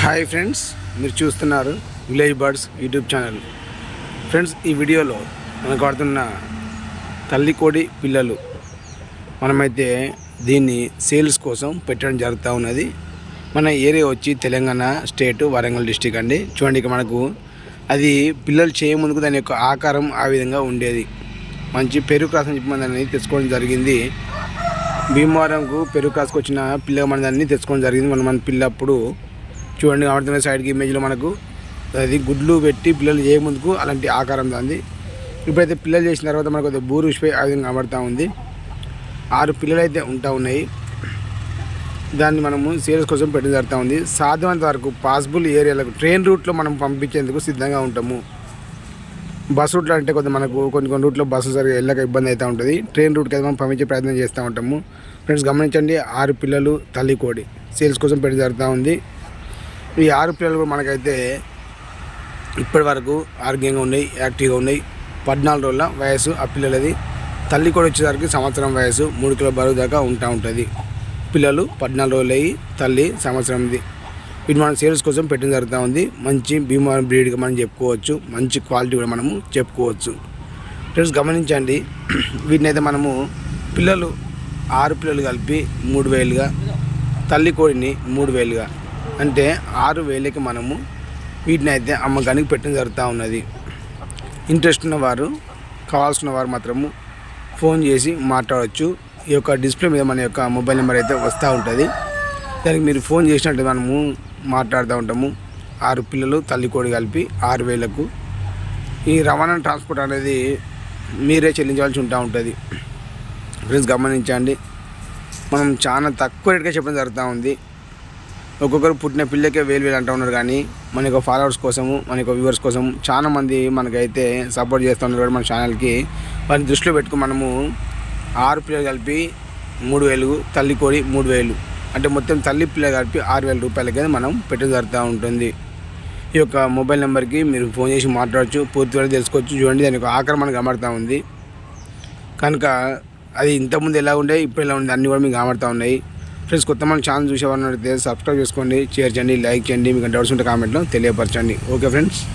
Hi friends, మీరు చూస్తున్నారు village birds YouTube channel. Friends, ఈ వీడియోలో మనకు పడుతున్న తల్లి కోడి పిల్లలు మనమైతే దీన్ని సేల్స్ కోసం పెట్టడం జరుగుతూ ఉన్నది. మన ఏరియా వచ్చి తెలంగాణ స్టేట్ వరంగల్ డిస్టిక్ అండి. చూడండి, ఇక మనకు అది పిల్లలు చేయముందుకు దాని యొక్క ఆకారం ఆ విధంగా ఉండేది. మంచి పెరుగు క్రాస్ అని చెప్పి మన దాన్ని తెచ్చుకోవడం జరిగింది. భీమవరంకు పెరుగు క్రాస్కి వచ్చిన పిల్ల మన దాన్ని తెచ్చుకోవడం జరిగింది. మన పిల్లప్పుడు చూడండి, కనబడుతున్న సైడ్కి ఇమేజ్లో మనకు అది గుడ్లు పెట్టి పిల్లలు చేయముందుకు అలాంటి ఆకారం దాన్ని. ఇప్పుడైతే పిల్లలు చేసిన తర్వాత మనకు అది బూరు విషపై ఆ విధంగా కనబడుతూ ఉంది. 6 పిల్లలు అయితే ఉంటా ఉన్నాయి. దాన్ని మనము సేల్స్ కోసం పెట్టడం జరుగుతూ ఉంది. సాధ్యమైనంత వరకు పాసిబుల్ ఏరియాలకు ట్రైన్ రూట్లో మనం పంపించేందుకు సిద్ధంగా ఉంటాము. బస్ రూట్లో అంటే మనకు కొన్ని రూట్లో బస్సు సరిగా వెళ్ళక ఇబ్బంది అవుతూ ఉంటుంది. ట్రైన్ రూట్కి అయితే మనం పంపించే ప్రయత్నం చేస్తూ ఉంటాము. ఫ్రెండ్స్, గమనించండి, 6 పిల్లలు తల్లి కోడి సేల్స్ కోసం పెట్టడం జరుగుతూ ఉంది. ఈ 6 పిల్లలు కూడా మనకైతే ఇప్పటి వరకు ఆరోగ్యంగా ఉన్నాయి, యాక్టివ్గా ఉన్నాయి. 14 రోజుల వయసు ఆ పిల్లలది. తల్లి కూడా వచ్చేసరికి సంవత్సరం వయసు, 3 కిలో బరువు దాకా ఉంటుంది. పిల్లలు 14 రోజులు అయ్యి తల్లి సంవత్సరంది. వీటి మనం సేల్స్ కోసం పెట్టడం జరుగుతూ ఉంది. మంచి భీమవరం బ్రీడ్గా మనం చెప్పుకోవచ్చు. మంచి క్వాలిటీ కూడా మనము చెప్పుకోవచ్చు. ఫ్రెండ్స్, గమనించండి, వీటిని అయితే మనము పిల్లలు 6 పిల్లలు కలిపి 3000గా, తల్లి కోడిని 3000గా, అంటే 6000కి మనము వీటిని అయితే అమ్మకానికి పెట్టడం జరుగుతూ ఉన్నది. ఇంట్రెస్ట్ ఉన్నవారు, కావాల్సిన వారు మాత్రము ఫోన్ చేసి మాట్లాడవచ్చు. ఈ యొక్క డిస్ప్లే మీద మన యొక్క మొబైల్ నెంబర్ అయితే వస్తూ ఉంటుంది. దానికి మీరు ఫోన్ చేసినట్టు మనము మాట్లాడుతూ ఉంటాము. 6 పిల్లలు తల్లి కోడి కలిపి 6000కు. ఈ రవాణా ట్రాన్స్పోర్ట్ అనేది మీరే చెల్లించవలసి ఉంటుంది. ఫ్రెండ్స్, గమనించండి, మనం చాలా తక్కువ రేట్గా చెప్పడం జరుగుతూ ఉంది. ఒక్కొక్కరు పుట్టిన పిల్లకే వేలు అంటూ ఉన్నారు. కానీ మన యొక్క ఫాలోవర్స్ కోసము, మన యొక్క వ్యూవర్స్ కోసం చాలామంది మనకైతే సపోర్ట్ చేస్తూ ఉన్నారు కూడా మన ఛానల్కి. వారిని దృష్టిలో పెట్టుకుని మనము 6 పిల్లలు కలిపి 3000, తల్లి కోడి 3000, అంటే మొత్తం తల్లి పిల్లలు కలిపి 6000 రూపాయలకి మనం పెట్టడం జరుగుతూ ఉంటుంది. ఈ యొక్క మొబైల్ నెంబర్కి మీరు ఫోన్ చేసి మాట్లాడచ్చు, పూర్తిగా తెలుసుకోవచ్చు. చూడండి, దాని యొక్క ఆకారం మనకు కనబడుతూ ఉంది. కనుక అది ఇంతకుముందు ఎలా ఉండే, ఇప్పుడు ఎలా ఉంది, అన్నీ కూడా మీకు కనబడుతూ ఉన్నాయి. ఫ్రెండ్స్, కొత్త మన ఛానల్ చూసేవాళ్ళని అయితే సబ్స్క్రైబ్ చేసుకోండి, షేర్ చేయండి, లైక్ చేయండి. మీకు డౌట్స్ ఉంటే కామెంట్లో తెలియపరచండి. Okay friends.